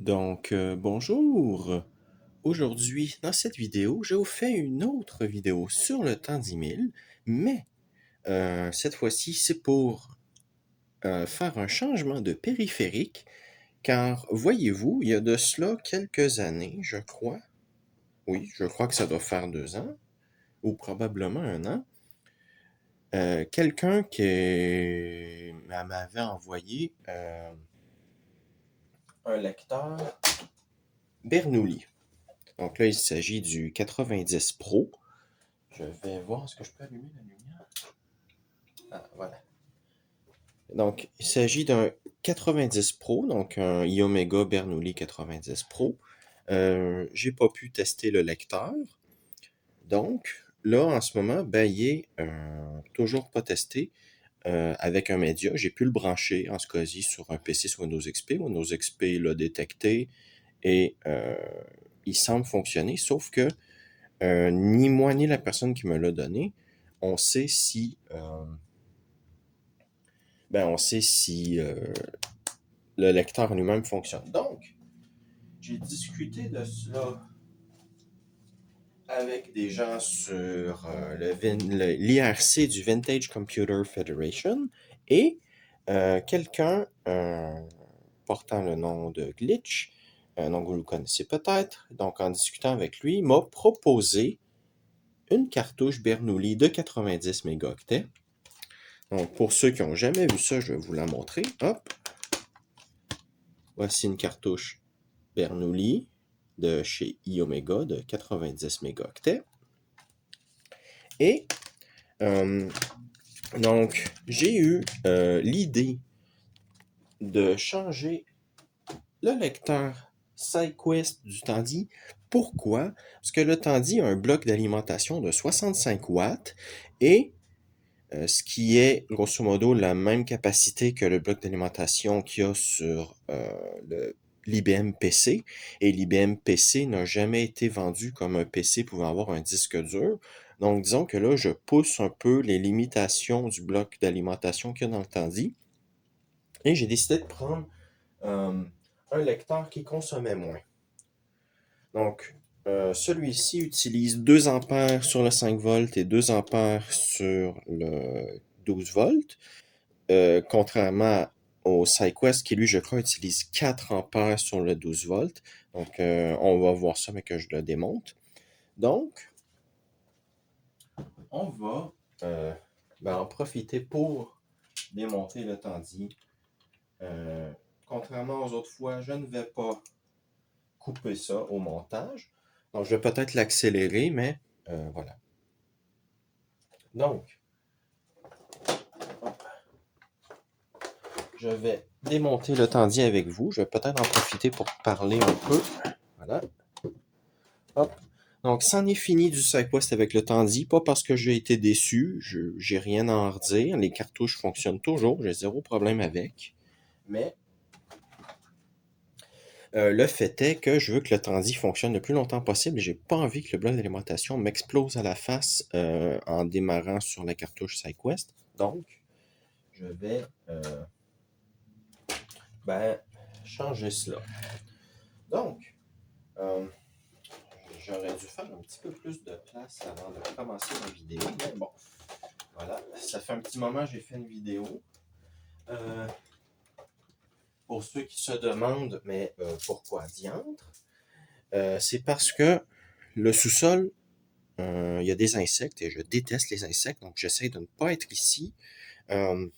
Bonjour! Aujourd'hui, dans cette vidéo, je vous fais une autre vidéo sur le Tandy 1000, mais cette fois-ci, c'est pour faire un changement de périphérique, car voyez-vous, il y a de cela quelques années, je crois, oui, je crois que ça doit faire 2 ans, ou probablement 1 an, quelqu'un qui m'avait envoyé un lecteur Bernoulli. Donc là, il s'agit du 90 Pro. Je vais voir, est-ce que je peux allumer la lumière? Ah, voilà. Donc, il s'agit d'un 90 Pro, donc un Iomega Bernoulli 90 Pro. J'ai pas pu tester le lecteur. Donc, là, en ce moment, ben, il est toujours pas testé avec un média. J'ai pu le brancher, en ce cas-ci, sur un PC sur Windows XP. Windows XP l'a détecté et il semble fonctionner, sauf que ni moi ni la personne qui me l'a donné, on sait si le lecteur lui-même fonctionne. Donc, j'ai discuté de cela avec des gens sur l'IRC du Vintage Computer Federation et quelqu'un portant le nom de Glitch, un nom que vous le connaissez peut-être. Donc, en discutant avec lui, il m'a proposé une cartouche Bernoulli de 90 mégaoctets. Donc, pour ceux qui n'ont jamais vu ça, je vais vous la montrer. Hop! Voici une cartouche Bernoulli de chez Iomega de 90 mégaoctets. Et donc, j'ai eu l'idée de changer le lecteur SideQuest du Tandy. Pourquoi? Parce que le Tandy a un bloc d'alimentation de 65 watts et ce qui est grosso modo la même capacité que le bloc d'alimentation qu'il y a sur l'IBM PC. Et l'IBM PC n'a jamais été vendu comme un PC pouvant avoir un disque dur. Donc disons que là, je pousse un peu les limitations du bloc d'alimentation qu'il y a dans le Tandy. Et j'ai décidé de prendre un lecteur qui consommait moins. Donc, celui-ci utilise 2 ampères sur le 5 volts et 2 ampères sur le 12 volts. Contrairement au SideQuest qui, lui, je crois, utilise 4 ampères sur le 12 volts. Donc, on va voir ça, mais que je le démonte. Donc, on va en profiter pour démonter le Tandy. Contrairement aux autres fois, je ne vais pas couper ça au montage. Donc, je vais peut-être l'accélérer, mais voilà. Donc, je vais démonter le Tandy avec vous. Je vais peut-être en profiter pour parler un peu. Voilà. Hop. Donc, c'en est fini du SideQuest avec le Tandy. Pas parce que j'ai été déçu. J'ai rien à en redire. Les cartouches fonctionnent toujours. J'ai zéro problème avec. Mais le fait est que je veux que le Tandy fonctionne le plus longtemps possible et j'ai pas envie que le bloc d'alimentation m'explose à la face en démarrant sur la cartouche SideQuest. Donc, je vais changer cela. Donc, j'aurais dû faire un petit peu plus de place avant de commencer la vidéo, mais bon, voilà, ça fait un petit moment que j'ai fait une vidéo. Pour ceux qui se demandent, mais pourquoi diantre? C'est parce que le sous-sol, il y a des insectes et je déteste les insectes, donc j'essaie de ne pas être ici. Donc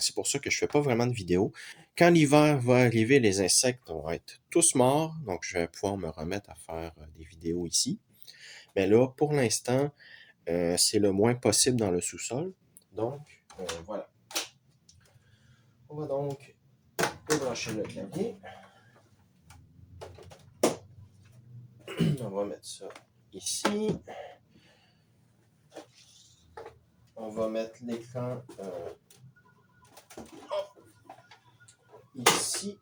c'est pour ça que je fais pas vraiment de vidéos. Quand l'hiver va arriver, les insectes vont être tous morts, donc je vais pouvoir me remettre à faire des vidéos ici. Mais là, pour l'instant, c'est le moins possible dans le sous-sol. Donc, voilà. On va donc débrancher le clavier. On va mettre ça ici. On va mettre l'écran ici.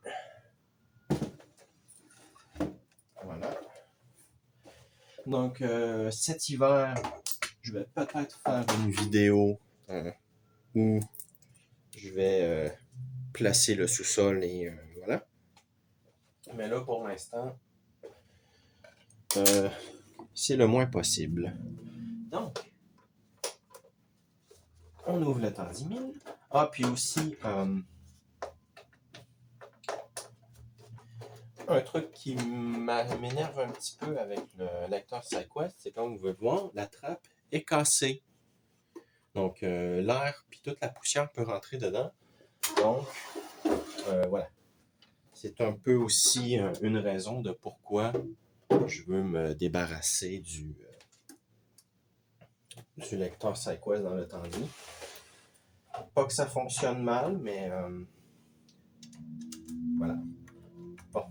Voilà. Donc, cet hiver, je vais peut-être faire une vidéo où je vais placer le sous-sol et voilà. Mais là, pour l'instant, c'est le moins possible. Donc, on ouvre le Tandy 1000. Ah, puis aussi, un truc qui m'énerve un petit peu avec le lecteur SideQuest, c'est comme vous pouvez voir, la trappe est cassée. Donc, l'air puis toute la poussière peut rentrer dedans. Donc, voilà. C'est un peu aussi une raison de pourquoi je veux me débarrasser du lecteur SideQuest dans le Tandy. Pas que ça fonctionne mal, mais voilà. Bon.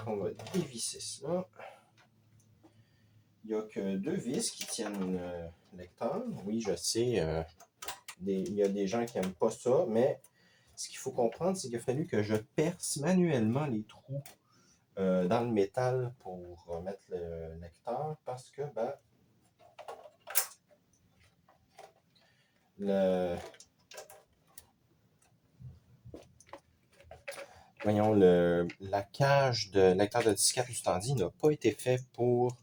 On va dévisser ça. Il n'y a que 2 vis qui tiennent le lecteur. Oui, je sais, il y a des gens qui n'aiment pas ça, mais ce qu'il faut comprendre, c'est qu'il a fallu que je perce manuellement les trous dans le métal pour mettre le lecteur parce que la cage de lecteur de disquette du Tandy n'a pas été fait pour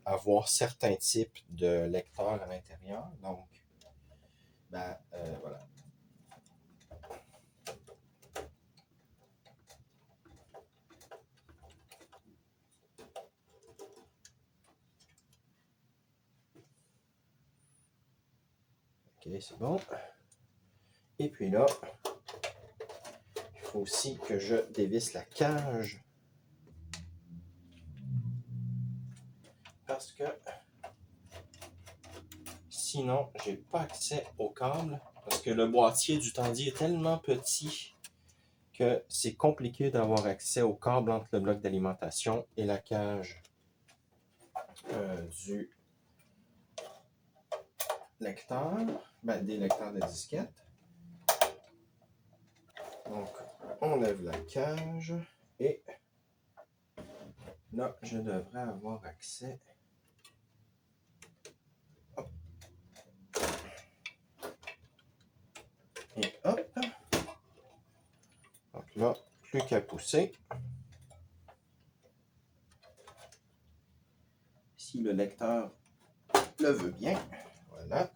avoir certains types de lecteurs à l'intérieur. Donc, voilà. OK, c'est bon. Et puis là, il faut aussi que je dévisse la cage. Parce que sinon, j'ai pas accès au câble. Parce que le boîtier du Tandy est tellement petit que c'est compliqué d'avoir accès au câble entre le bloc d'alimentation et la cage du lecteur, des lecteurs de disquette. Donc, on lève la cage et là, je devrais avoir accès. Hop. Et hop. Donc là, plus qu'à pousser. Si le lecteur le veut bien. Voilà.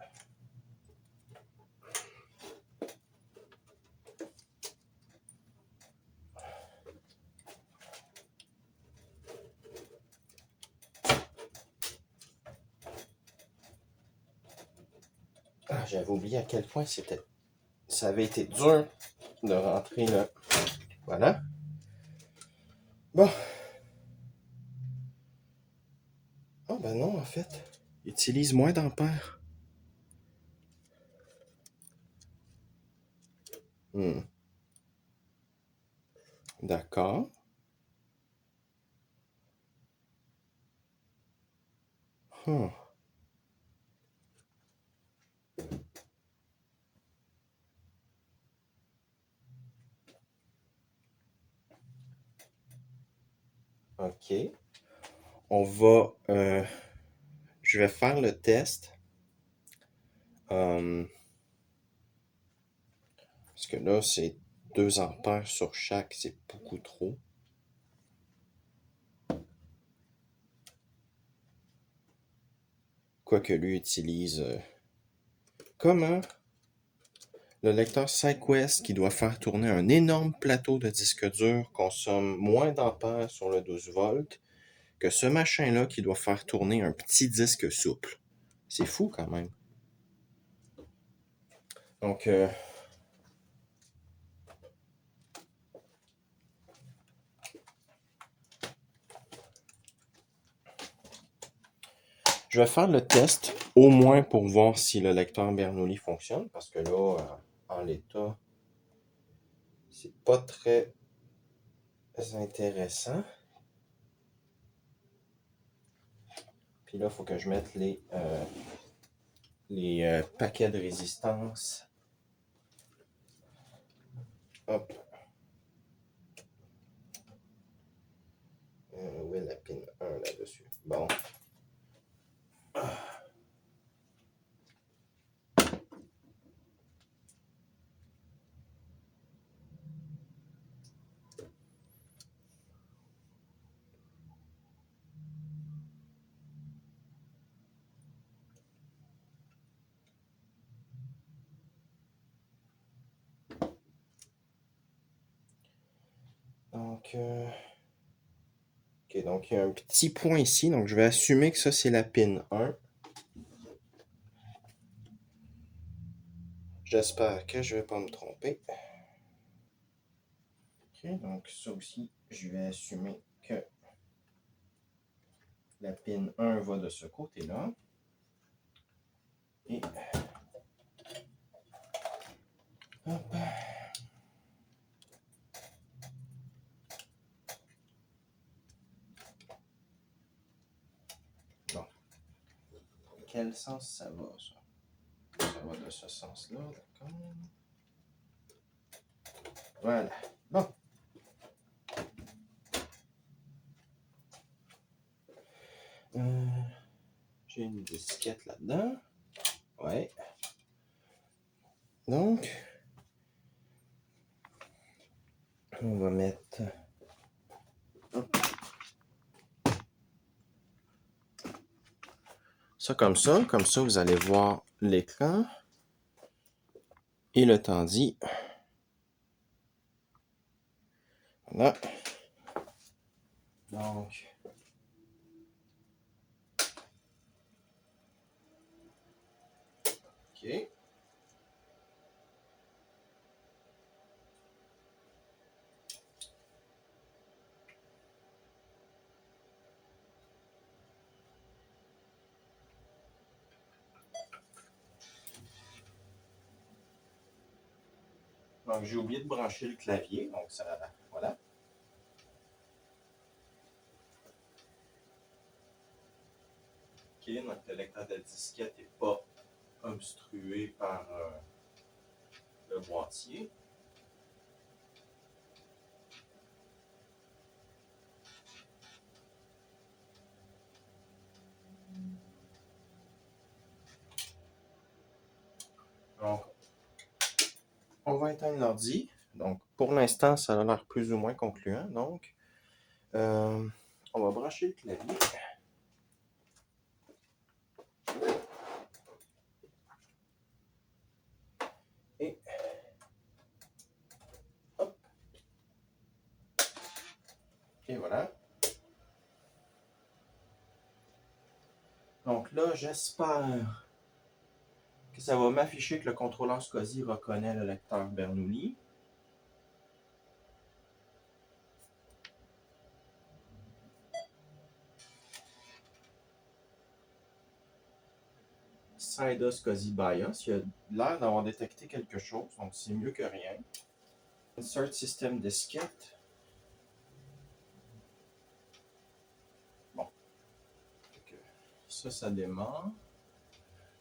Ah, j'avais oublié à quel point ça avait été dur de rentrer là. Voilà. Bon. Ah ben non, en fait. Il utilise moins d'ampères. D'accord. OK. On va... je vais faire le test. Parce que là, c'est 2 ampères sur chaque. C'est beaucoup trop. Quoique lui utilise... comment? Le lecteur SideQuest qui doit faire tourner un énorme plateau de disque dur consomme moins d'ampères sur le 12 volts que ce machin-là qui doit faire tourner un petit disque souple. C'est fou quand même. Donc, je vais faire le test au moins pour voir si le lecteur Bernoulli fonctionne parce que là, en l'état, c'est pas très intéressant. Puis là, il faut que je mette les paquets de résistance. Hop. Où est la pin 1 là-dessus? Bon. Donc, ok, donc il y a un petit point ici, donc je vais assumer que ça c'est la pin 1. J'espère que je vais pas me tromper. Ok, donc ça aussi, je vais assumer que la pin 1 va de ce côté-là. Et hop. Bon. Quel sens ça va, ça? Ça va de ce sens-là, d'accord. Voilà. Bon. J'ai une disquette là-dedans. Ouais. Donc, on va mettre ça, comme ça vous allez voir l'écran et le tendu. Voilà. Donc, ok. Donc, j'ai oublié de brancher le clavier, donc ça, voilà. Ok, donc le lecteur de disquette n'est pas obstrué par le boîtier. Donc, on va éteindre l'ordi. Donc, pour l'instant, ça a l'air plus ou moins concluant. Donc, on va brancher le clavier. Et hop. Et voilà. Donc là, j'espère que ça va m'afficher que le contrôleur SCSI reconnaît le lecteur Bernoulli. SIDA SCSI BIOS, il a l'air d'avoir détecté quelque chose, donc c'est mieux que rien. Insert System Disquette. Bon. Ça démarre.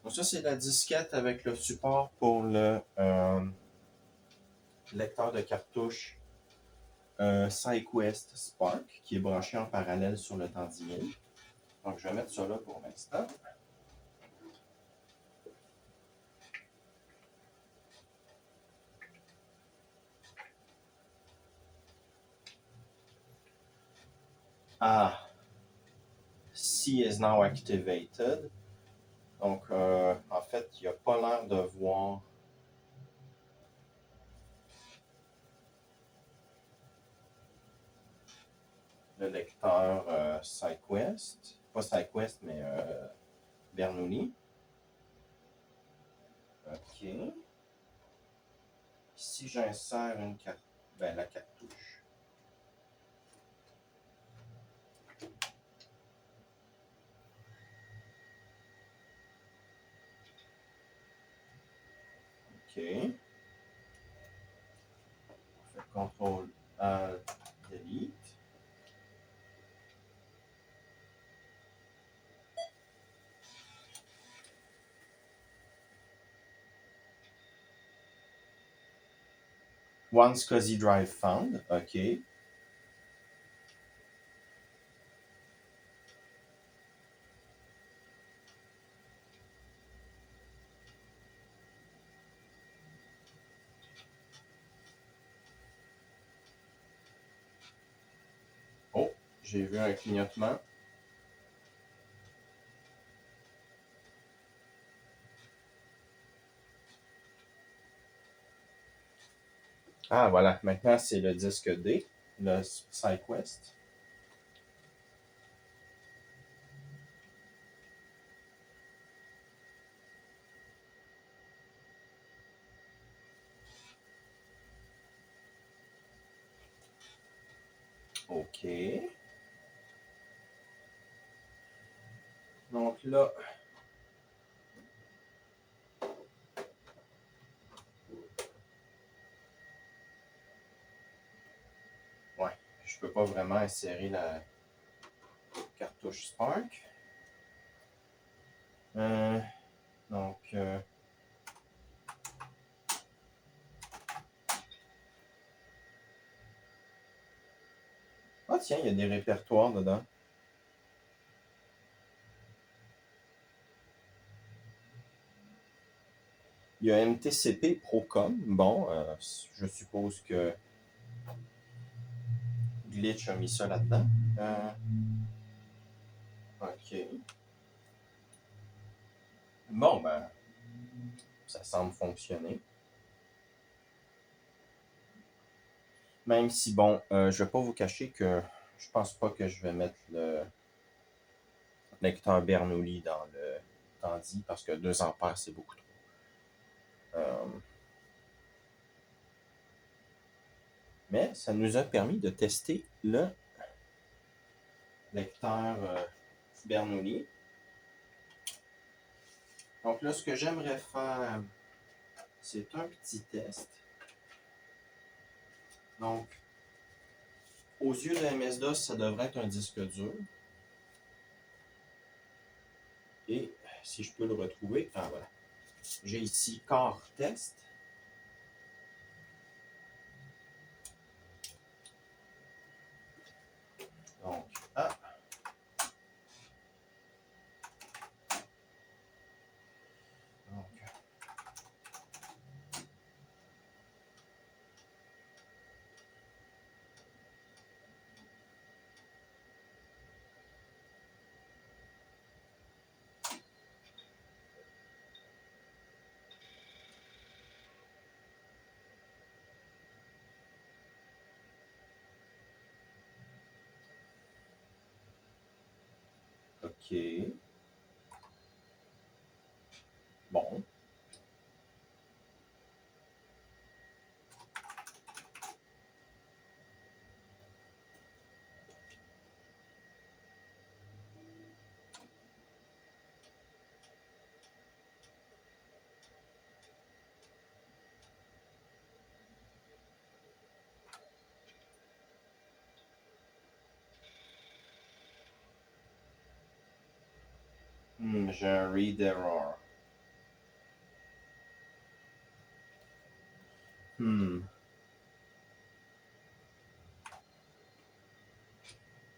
Donc ça, c'est la disquette avec le support pour le lecteur de cartouche SideQuest Spark qui est branché en parallèle sur le tendier. Donc je vais mettre ça là pour l'instant. Ah, C is now activated. Donc en fait, il n'y a pas l'air de voir le lecteur SideQuest. Pas SideQuest, mais Bernoulli. OK. Si j'insère une carte, ben, la cartouche. OK. On fait CTRL Alt Delete. One SCSI drive found. OK. Oh, j'ai vu un clignotement. Ah, voilà. Maintenant, c'est le disque D. le SideQuest. OK. Donc là, ouais, je peux pas vraiment insérer la cartouche Spark. Donc, ah tiens, il y a des répertoires dedans. Il y a MTCP Procom. Bon, je suppose que Glitch a mis ça là-dedans. OK. Bon, ben, ça semble fonctionner. Même si, bon, je vais pas vous cacher que je pense pas que je vais mettre le lecteur Bernoulli dans le Tandy parce que 2 ampères, c'est beaucoup trop. Mais ça nous a permis de tester le lecteur Bernoulli. Donc là, ce que j'aimerais faire, c'est un petit test. Donc, aux yeux de MS-DOS, ça devrait être un disque dur. Et si je peux le retrouver, ah voilà. J'ai ici Core Test. Donc, ah. Donc, OK. Bon. J'ai un read error.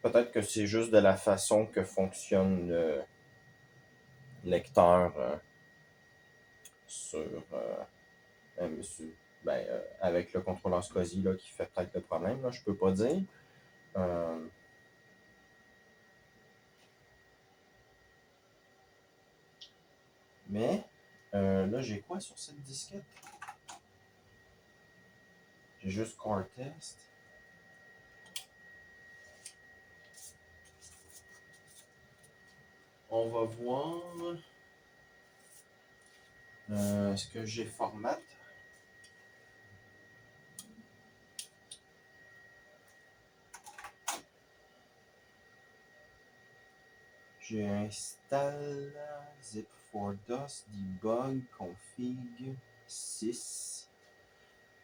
Peut-être que c'est juste de la façon que fonctionne le lecteur sur avec le contrôleur SCSI là, qui fait peut-être le problème. Là, je peux pas dire. Mais là, j'ai quoi sur cette disquette? J'ai juste Core Test. On va voir. Est-ce que j'ai format? J'ai install zip for DOS, debug, config, 6.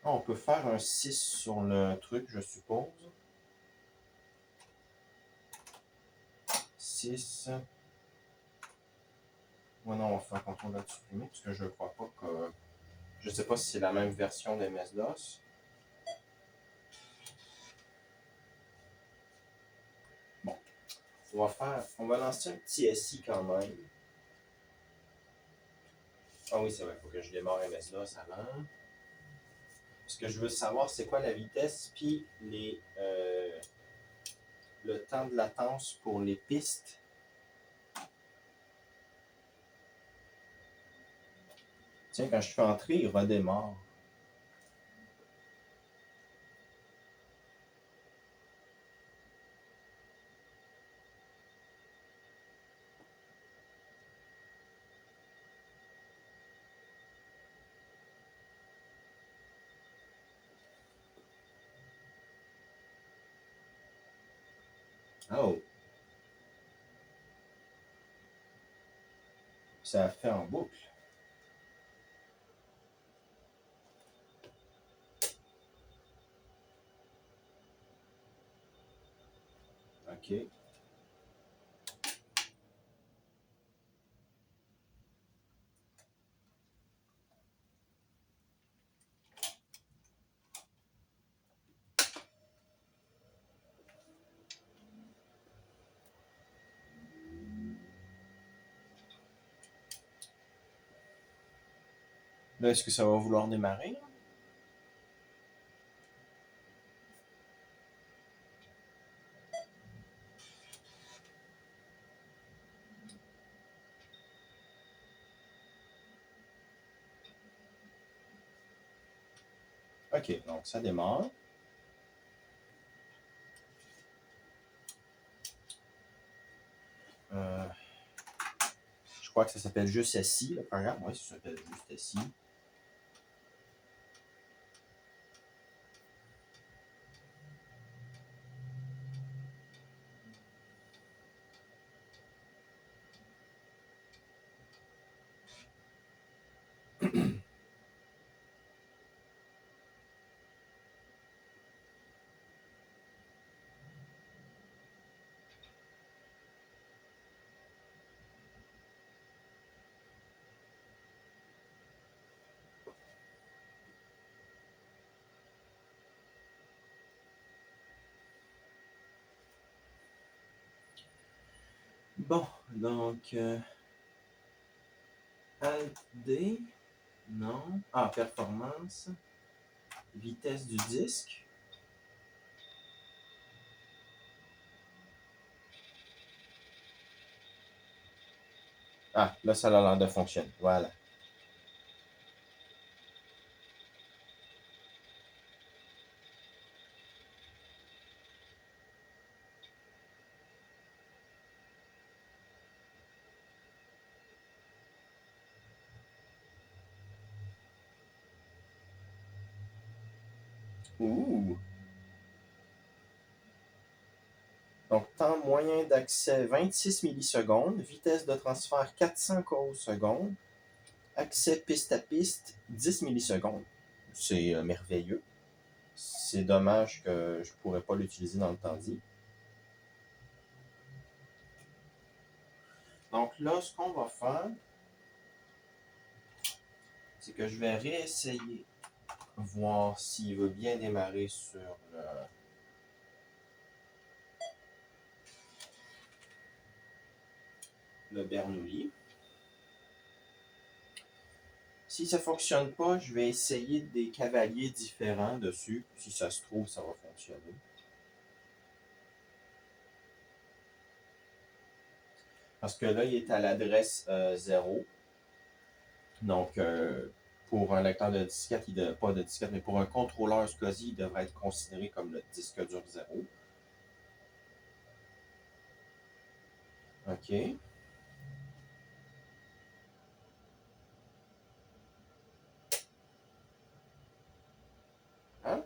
On peut faire un 6 sur le truc, je suppose. 6. Ouais, non, on va faire contrôle là supprimer parce que je crois pas que. Je sais pas si c'est la même version de MS-DOS. Bon. On va lancer un petit SI quand même. Ah oui, c'est vrai, il faut que je démarre MS-DOS avant. Ce que je veux savoir, c'est quoi la vitesse, puis le temps de latence pour les pistes. Tiens, quand je fais entrer, il redémarre. Oh, ça a fait en boucle. OK. Là, est-ce que ça va vouloir démarrer? OK, donc ça démarre. Euh, je crois que ça s'appelle juste SI, le programme. Oui, ça s'appelle juste SI. Bon, donc Alt D, non. Ah, performance, vitesse du disque. Ah, là, ça a l'air de fonctionner. Voilà. Ouh! Donc, temps moyen d'accès 26 millisecondes, vitesse de transfert 400 secondes, accès piste à piste 10 millisecondes. C'est merveilleux. C'est dommage que je ne pourrais pas l'utiliser dans le Tandy. Donc là, ce qu'on va faire, c'est que je vais réessayer, voir s'il veut bien démarrer sur le Bernoulli. Si ça ne fonctionne pas, je vais essayer des cavaliers différents dessus. Si ça se trouve, ça va fonctionner. Parce que là, il est à l'adresse 0. Donc, pour un lecteur de disquette, pas de disquette, mais pour un contrôleur SCSI, il devrait être considéré comme le disque dur 0. OK. Hein?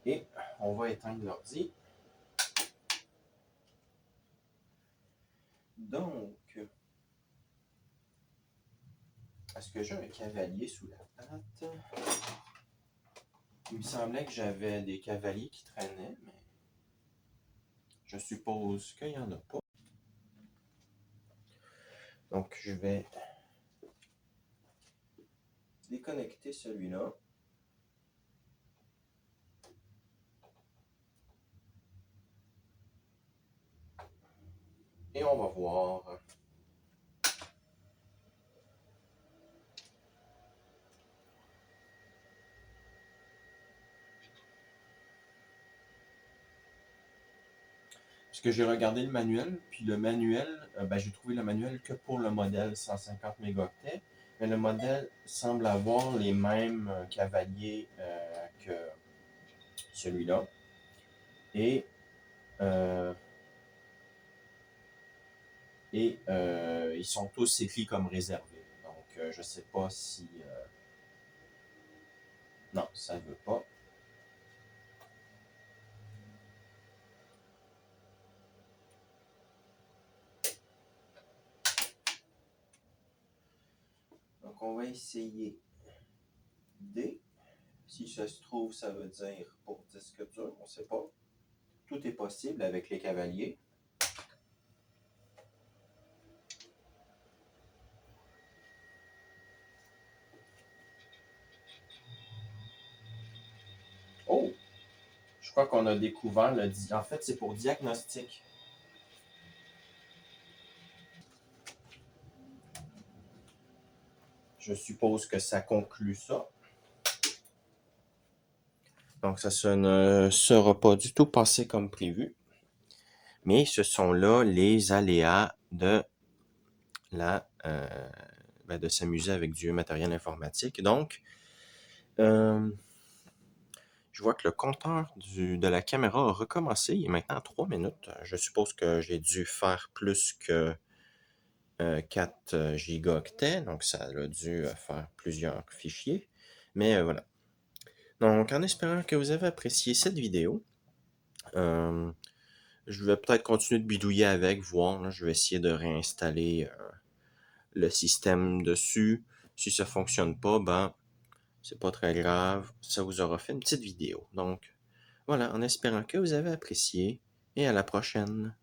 Et on va éteindre l'ordi. Donc, est-ce que j'ai un cavalier sous la patte? Il me semblait que j'avais des cavaliers qui traînaient, mais je suppose qu'il n'y en a pas. Donc, je vais déconnecter celui-là. Et on va voir. Parce que j'ai regardé le manuel, puis le manuel, j'ai trouvé le manuel que pour le modèle 150 mégaoctets, mais le modèle semble avoir les mêmes cavaliers que celui-là. Et, euh, ils sont tous écrits comme réservés. Donc, je ne sais pas si... non, ça ne veut pas. on va essayer D. Si ça se trouve, ça veut dire pour disque dur, on ne sait pas. Tout est possible avec les cavaliers. Oh! Je crois qu'on a découvert le... En fait, c'est pour diagnostic. Je suppose que ça conclut ça. Donc, ça ne sera pas du tout passé comme prévu. Mais ce sont là les aléas de de s'amuser avec du matériel informatique. Donc, je vois que le compteur de la caméra a recommencé. Il est maintenant à 3 minutes. Je suppose que j'ai dû faire plus que 4 gigaoctets. Donc, ça a dû faire plusieurs fichiers. Mais voilà. Donc, en espérant que vous avez apprécié cette vidéo, je vais peut-être continuer de bidouiller avec, voir. Là, je vais essayer de réinstaller le système dessus. Si ça fonctionne pas, ben, c'est pas très grave. Ça vous aura fait une petite vidéo. Donc, voilà, en espérant que vous avez apprécié et à la prochaine.